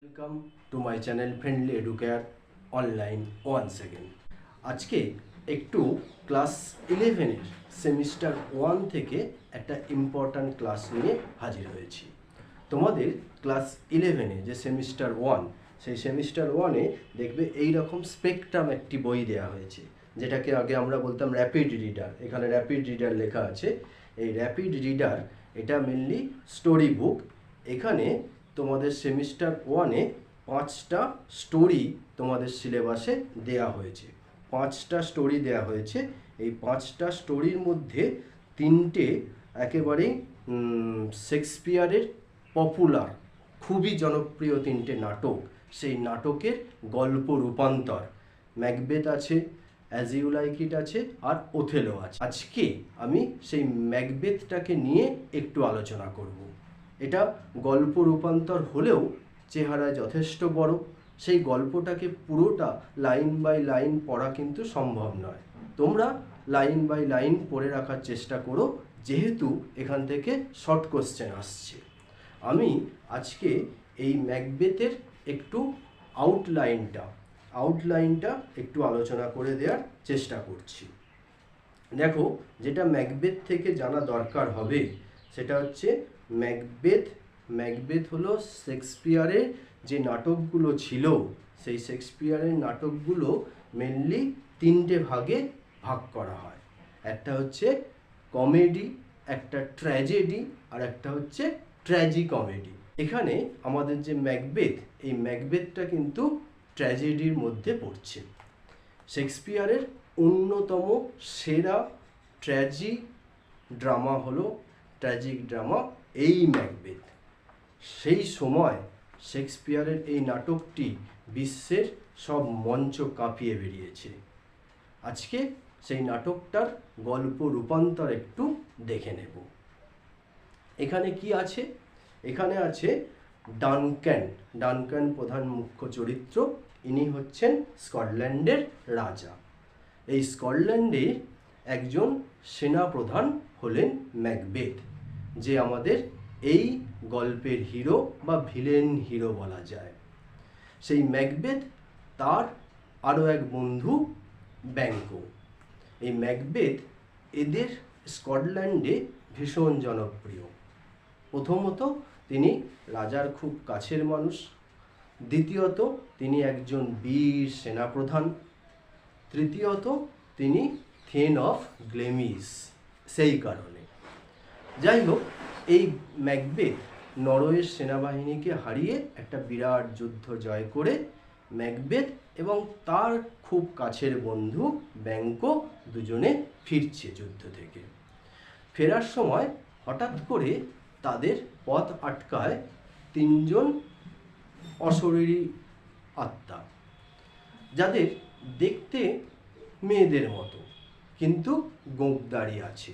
Welcome to my channel friendly educare online once again. আজকে একটু class 11-এর semester 1 থেকে একটা ইম্পর্ট্যান্ট ক্লাস নিয়ে হাজির হয়েছি। তোমাদের ক্লাস 11-এ যে সেমিস্টার 1, সেই সেমিস্টার 1-এ দেখবে এই রকম স্পেকট্রাম একটি বই দেওয়া হয়েছে, যেটাকে আগে আমরা বলতাম র্যাপিড রিডার। এখানে র্যাপিড রিডার লেখা আছে। এই র্যাপিড রিডার এটা মেনলি স্টোরি বুক। এখানে তোমাদের সেমিস্টার 1-এ 5টা স্টোরি তোমাদের সিলেবাসে দেয়া হয়েছে। 5টা স্টোরি দেয়া হয়েছে। এই 5টা স্টোরির মধ্যে 3টে একেবারেই শেক্সপিয়ারের পপুলার, খুবই জনপ্রিয় 3টে নাটক। সেই নাটকের গল্প রূপান্তর। ম্যাকবেথ আছে, অ্যাজ ইউ লাইক ইট আছে, আর ওথেলো আছে। আজকে আমি সেই ম্যাকবেথটাকে নিয়ে একটু আলোচনা করব। এটা গল্প রূপান্তর হলেও চেহারায় যথেষ্ট বড়। সেই গল্পটাকে পুরোটা লাইন বাই লাইন পড়া কিন্তু সম্ভব নয়। তোমরা লাইন বাই লাইন পড়ে রাখার চেষ্টা করো, যেহেতু এখান থেকে শর্ট কোশ্চেন আসছে। আমি আজকে এই ম্যাকবেথের একটু আউটলাইনটা একটু আলোচনা করে দেওয়ার চেষ্টা করছি। দেখো, যেটা ম্যাকবেথ থেকে জানা দরকার হবে সেটা হচ্ছে ম্যাকবেথ হলো শেক্সপিয়ারের যে নাটকগুলো ছিল, সেই শেক্সপিয়ারের নাটকগুলো মেনলি 3টে ভাগে ভাগ করা হয়। একটা হচ্ছে কমেডি, একটা ট্র্যাজেডি, আর একটা হচ্ছে ট্র্যাজিকমেডি। এখানে আমাদের যে ম্যাকবেথ, এই ম্যাকবেথটা কিন্তু ট্র্যাজেডির মধ্যে পড়ছে। শেক্সপিয়ারের অন্যতম সেরা ট্র্যাজিক ড্রামা এই ম্যাকবেথ। সেই সময় শেক্সপিয়ারের এই নাটকটি বিশ্বের সব মঞ্চ কাঁপিয়ে বেরিয়েছে। আজকে সেই নাটকটার গল্প রূপান্তর একটু দেখে নেব। এখানে কি আছে? এখানে আছে ডানকান প্রধান মুখ্য চরিত্র। ইনি হচ্ছেন স্কটল্যান্ডের রাজা। এই স্কটল্যান্ডের একজন সেনাপ্রধান হলেন ম্যাকবেথ, যে আমাদের এই গল্পের হিরো বা ভিলেন হিরো বলা যায়। সেই ম্যাকবেথ, তার আরও এক বন্ধু ব্যাংকো। এই ম্যাকবেথ এদের স্কটল্যান্ডে ভীষণ জনপ্রিয়। প্রথমত, তিনি রাজার খুব কাছের মানুষ। দ্বিতীয়ত, তিনি একজন বীর সেনাপ্রধান। তৃতীয়ত, তিনি থেন অফ গ্লেমিস। সেই কারণে যাই হোক, এই ম্যাকবেথ নরওয়ের সেনাবাহিনীকে হারিয়ে একটা বিরাট যুদ্ধ জয় করে ম্যাকবেথ এবং তার খুব কাছের বন্ধু ব্যাংকো দুজনে ফিরছে যুদ্ধ থেকে। ফেরার সময় হঠাৎ করে তাদের পথ আটকায় 3জন অশরীরী আত্মা, যাদের দেখতে মেয়েদের মতো, কিন্তু গোঁফ দাড়ি আছে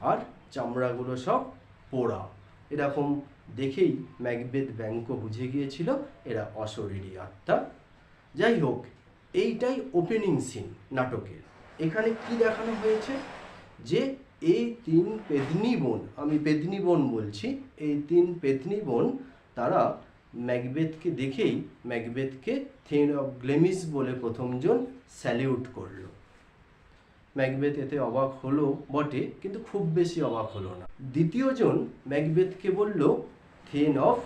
আর চামড়াগুলো সব পোড়া। এরকম দেখেই ম্যাকবেথ ব্যাংকো বুঝে গিয়েছিল এরা অশরীরী আত্মা। যাই হোক, এইটাই ওপেনিং সিন নাটকের। এখানে কি দেখানো হয়েছে যে এই 3 পেত্নী বোন, আমি পেত্নী বোন বলছি, এই 3 পেত্নী বোন তারা ম্যাকবেথকে দেখেই ম্যাকবেথকে থেন অফ গ্লেমিস বলে প্রথমজন স্যালিউট করলো। ম্যাকবেথ এতে অবাক হলো বটে, কিন্তু খুব বেশি অবাক হলো না। দ্বিতীয়জন ম্যাকবেথকে বলল থেন অফ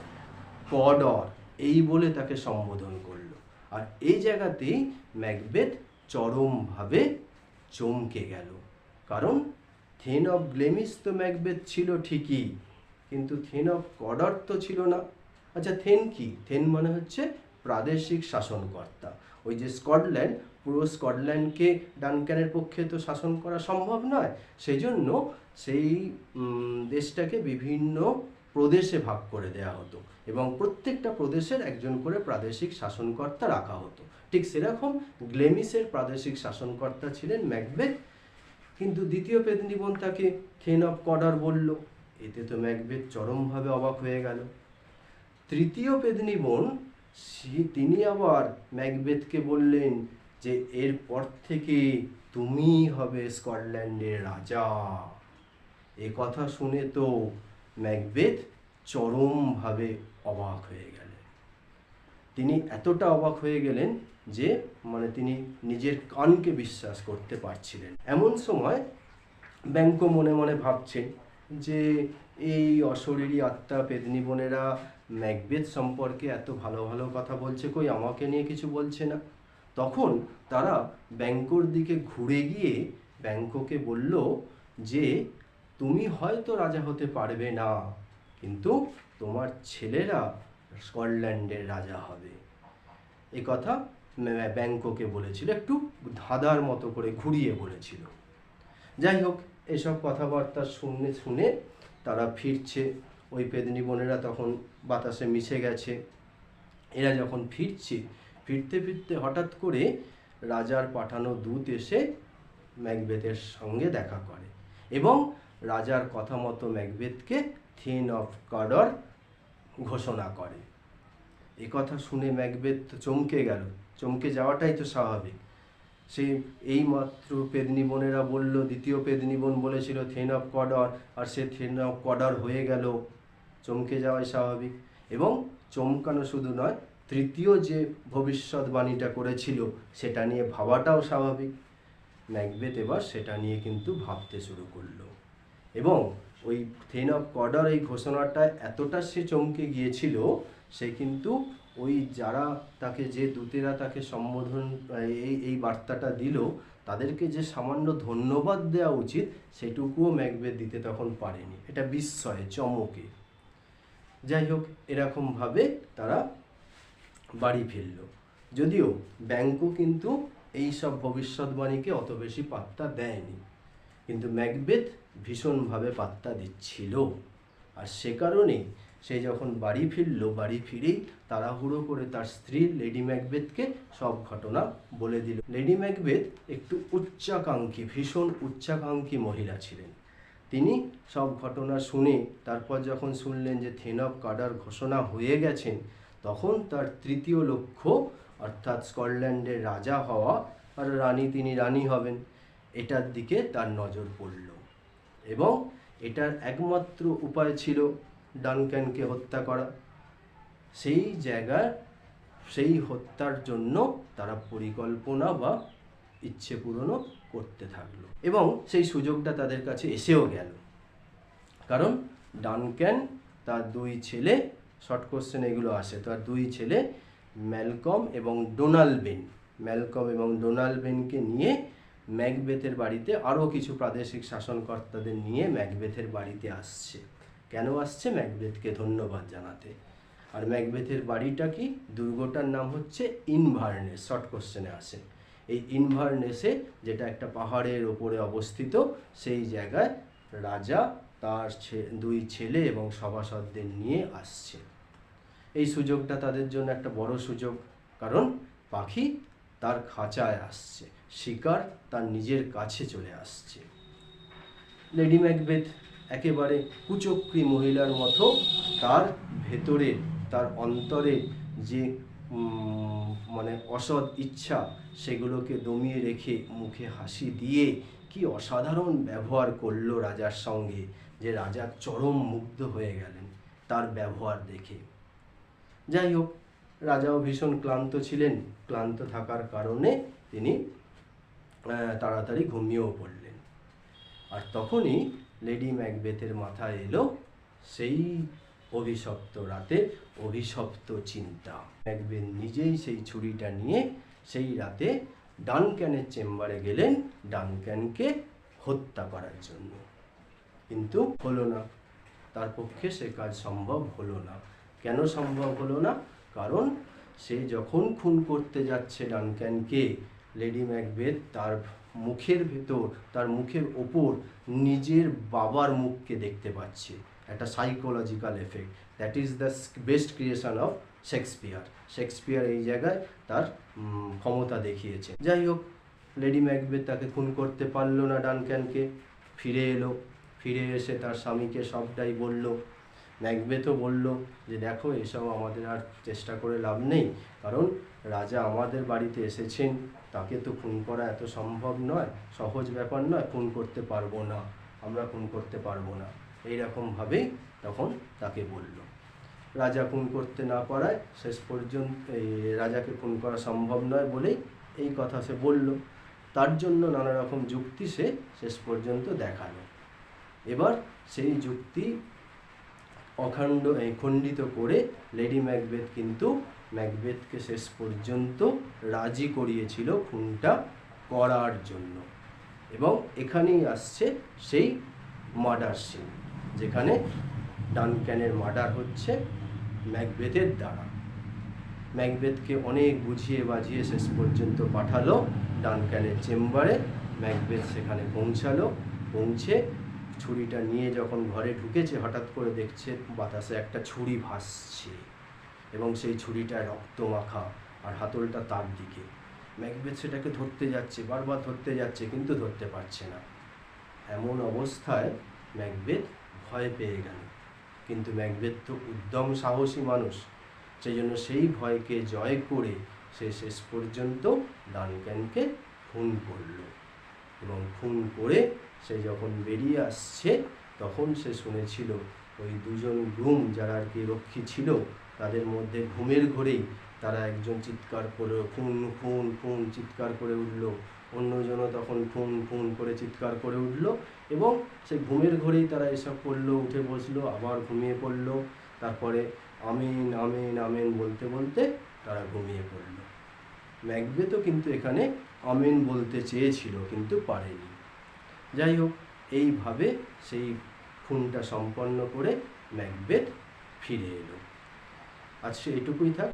কডর, এই বলে তাকে সম্বোধন করলো। আর এই জায়গাতেই ম্যাকবেথ চরমভাবে চমকে গেল, কারণ থেন অফ গ্লেমিস তো ম্যাকবেথ ছিল ঠিকই, কিন্তু থেন অফ কডর তো ছিল না। আচ্ছা, থেন কি? থেন মানে হচ্ছে প্রাদেশিক শাসনকর্তা। ওই যে স্কটল্যান্ড, পুরো স্কটল্যান্ডকে ডানকানের পক্ষে তো শাসন করা সম্ভব নয়, সেই জন্য সেই দেশটাকে বিভিন্ন প্রদেশে ভাগ করে দেওয়া হতো এবং প্রত্যেকটা প্রদেশের একজন করে প্রাদেশিক শাসনকর্তা রাখা হতো। ঠিক সেরকম গ্লেমিসের প্রাদেশিক শাসনকর্তা ছিলেন ম্যাকবেথ, কিন্তু দ্বিতীয় পেত্নী বোন তাকে থেন অফ কডর বলল। এতে তো ম্যাকবেথ চরমভাবে অবাক হয়ে গেল। তৃতীয় পেত্নী বোন, তিনি আবার ম্যাকবেথকে বললেন যে এরপর থেকে তুমি হবে স্কটল্যান্ডের রাজা। এ কথা শুনে তো ম্যাকবেথ চরমভাবে অবাক হয়ে গেলেন। তিনি এতটা অবাক হয়ে গেলেন যে তিনি নিজের কানকে বিশ্বাস করতে পারছিলেন। এমন সময় ব্যাংকো মনে মনে ভাবছে যে এই অশরীরী আত্মা পেতনি বোনেরা ম্যাকবেথ সম্পর্কে এত ভালো ভালো কথা বলছে, কই আমাকে নিয়ে কিছু বলছে না। তখন তারা ব্যাংকোর দিকে ঘুরে গিয়ে ব্যাংকোকে বলল যে তুমি হয়তো রাজা হতে পারবে না, কিন্তু তোমার ছেলেরা স্কটল্যান্ডের রাজা হবে। এ কথা ব্যাংকোকে বলেছিল, একটু ধাঁধার মতো করে ঘুরিয়ে বলেছিল। যাই হোক, এসব কথাবার্তা শুনে তারা ফিরছে। ওই পেতনি বোনেরা তখন বাতাসে মিশে গেছে। এরা যখন ফিরতে ফিরতে হঠাৎ করে রাজার পাঠানো দূত এসে ম্যাকবেথের সঙ্গে দেখা করে এবং রাজার কথা মতো ম্যাকবেথকে থিন অফ কডর ঘোষণা করে। এ কথা শুনে ম্যাকবেথ চমকে গেল। চমকে যাওয়াটাই তো স্বাভাবিক। সে এইমাত্র পেতনি বোনেরা বলল, দ্বিতীয় পেতনি বোন বলেছিল থিন অফ কডর, আর সে থিন অফ কডর হয়ে গেল। চমকে যাওয়াই স্বাভাবিক। এবং চমকানো শুধু নয়, তৃতীয় যে ভবিষ্যৎবাণীটা করেছিল সেটা নিয়ে ভাবাটাও স্বাভাবিক। ম্যাকবেথ এবার সেটা নিয়ে কিন্তু ভাবতে শুরু করলো এবং ওই থিন অফ কডর এই ঘোষণাটা এতটা সে চমকে গিয়েছিল, সে কিন্তু ওই যারা তাকে, যে দূতেরা তাকে সম্বোধন এই বার্তাটা দিল, তাদেরকে যে সামান্য ধন্যবাদ দেওয়া উচিত সেটুকুও ম্যাকবেথ দিতে তখন পারেনি। এটা বিস্ময়ে, চমকে। যাই হোক, এরকমভাবে তারা বাড়ি ফিরল। যদিও ব্যাংকো কিন্তু এই সব ভবিষ্যৎবাণীকে অত বেশি পাত্তা দেয়নি, কিন্তু ম্যাকবেথ ভীষণভাবে পাত্তা দিচ্ছিল। আর সে কারণেই সে যখন বাড়ি ফিরল, বাড়ি ফিরেই তাড়াহুড়ো করে তার স্ত্রী লেডি ম্যাকবেথকে সব ঘটনা বলে দিল। লেডি ম্যাকবেথ একটু উচ্চাকাঙ্ক্ষী, ভীষণ উচ্চাকাঙ্ক্ষী মহিলা ছিলেন। তিনি সব ঘটনা শুনে তারপর যখন শুনলেন যে থিন অফ কডর ঘোষণা হয়ে গেছেন, তখন তার তৃতীয় লক্ষ্য অর্থাৎ স্কটল্যান্ডের রাজা হওয়া আর তিনি রানী হবেন, এটার দিকে তার নজর পড়ল। এবং এটার একমাত্র উপায় ছিল ডানক্যানকে হত্যা করা। সেই জায়গায় সেই হত্যার জন্য তারা পরিকল্পনা বা ইচ্ছে পূরণও করতে থাকলো এবং সেই সুযোগটা তাদের কাছে এসেও গেল। কারণ ডানক্যান তার দুই ছেলে, শর্ট কোশ্চেন এগুলো আসে, তার দুই ছেলে ম্যালকম এবং ডোনাল্ড বেনকে নিয়ে ম্যাকবেথের বাড়িতে, আরও কিছু প্রাদেশিক শাসনকর্তাদের নিয়ে ম্যাকবেথের বাড়িতে আসছে। কেন আসছে? ম্যাকবেথকে ধন্যবাদ জানাতে। আর ম্যাকবেথের বাড়িটা কি? দুর্গটার নাম হচ্ছে ইনভারনেস, শর্ট কোশ্চেনে আসে। এই ইনভারনেসে, যেটা একটা পাহাড়ের ওপরে অবস্থিত, সেই জায়গায় রাজা তার দুই ছেলে এবং সভাসদদের নিয়ে আসছে। এই সুযোগটা তাদের জন্য একটা বড় সুযোগ, কারণ পাখি তার খাঁচায় আসছে, শিকার তার নিজের কাছে চলে আসছে। লেডি ম্যাকবেথ একেবারে কুচক্রী মহিলার মতো তার ভেতরে, তার অন্তরে যে অসৎ ইচ্ছা, সেগুলোকে দমিয়ে রেখে মুখে হাসি দিয়ে কি অসাধারণ ব্যবহার করলো রাজার সঙ্গে, যে রাজা চরম মুগ্ধ হয়ে গেলেন তার ব্যবহার দেখে। যাই হোক, রাজাও ভীষণ ক্লান্ত ছিলেন। ক্লান্ত থাকার কারণে তিনি তাড়াতাড়ি ঘুমিয়েও পড়লেন। আর তখনই লেডি ম্যাকবেথের মাথায় এলো সেই অভিশপ্ত রাতে অভিশপ্ত চিন্তা। ম্যাকবেথ নিজেই সেই ছুরিটা নিয়ে সেই রাতে ডানক্যানের চেম্বারে গেলেন ডানক্যানকে হত্যা করার জন্য, কিন্তু হলো না। তার পক্ষে সে কাজ সম্ভব হলো না। কেন সম্ভব হলো না? কারণ সে যখন খুন করতে যাচ্ছে ডানক্যানকে, লেডি ম্যাকবেথ তার মুখের ভেতর, তার মুখের ওপর নিজের বাবার মুখকে দেখতে পাচ্ছে। একটা psychological effect, that is the best creation of Shakespeare এই জায়গায় তার ক্ষমতা দেখিয়েছে। যাই হোক, লেডি ম্যাকবেথ তাকে খুন করতে পারলো না ডানক্যানকে। ফিরে এলো, ফিরে এসে তার স্বামীকে সবটাই বলল। ম্যাকবেথও বলল যে দেখো, এসব আমাদের আর চেষ্টা করে লাভ নেই, কারণ রাজা আমাদের বাড়িতে এসেছেন, তাকে তো খুন করা এত সম্ভব নয়, সহজ ব্যাপার নয়, খুন করতে পারবো না, আমরা খুন করতে পারবো না, এইরকমভাবেই তখন তাকে বলল। রাজা খুন করতে না পারায় শেষ পর্যন্ত এই রাজাকে খুন করা সম্ভব নয় বলেই এই কথা সে বলল। তার জন্য নানা রকম যুক্তি সে শেষ পর্যন্ত দেখালো। এবার সেই যুক্তি খণ্ডিত করে লেডি ম্যাকবেথ কিন্তু ম্যাকবেথকে শেষ পর্যন্ত রাজি করিয়েছিল খুনটা করার জন্য। এবং এখানেই আসছে সেই মার্ডার সিন, যেখানে ডানক্যানের মার্ডার হচ্ছে ম্যাকবেথের দ্বারা। ম্যাকবেথকে অনেক বুঝিয়ে বাজিয়ে শেষ পর্যন্ত পাঠালো ডানক্যানের চেম্বারে। ম্যাকবেথ সেখানে পৌঁছে ছুরিটা নিয়ে যখন ঘরে ঢুকেছে, হঠাৎ করে দেখছে বাতাসে একটা ছুরি ভাসছে এবং সেই ছুরিটা রক্ত মাখা আর হাতলটা তার দিকে। ম্যাকবেথ সেটাকে ধরতে যাচ্ছে, বারবার ধরতে যাচ্ছে, কিন্তু ধরতে পারছে না। এমন অবস্থায় ম্যাকবেথ ভয় পেয়ে গেল। কিন্তু ম্যাকবেথ তো উদ্যম সাহসী মানুষ, সেই জন্য সেই ভয়কে জয় করে সে শেষ পর্যন্ত ডানক্যানকে খুন করল। এবং খুন করে সে যখন বেরিয়ে আসছে, তখন সে শুনেছিল ওই দুজন ঘুম যারা আর কি রক্ষী ছিল, তাদের মধ্যে ঘুমের ঘোরেই তারা একজন চিৎকার করে খুন খুন খুন চিৎকার করে উঠল, অন্যজনও তখন খুন খুন করে চিৎকার করে উঠল। এবং সেই ঘুমের ঘোরেই তারা এসব করলো, উঠে বসলো, আবার ঘুমিয়ে পড়লো। তারপরে আমিন আমিন আমিন বলতে বলতে তারা ঘুমিয়ে পড়ল। ম্যাকবেথও কিন্তু এখানে আমিন বলতে চেয়েছিল, কিন্তু পারেনি। যাই হোক, এইভাবে সেই খুনটা সম্পন্ন করে ম্যাকবেথ ফিরে এলো। আজকে এটুকুই থাক।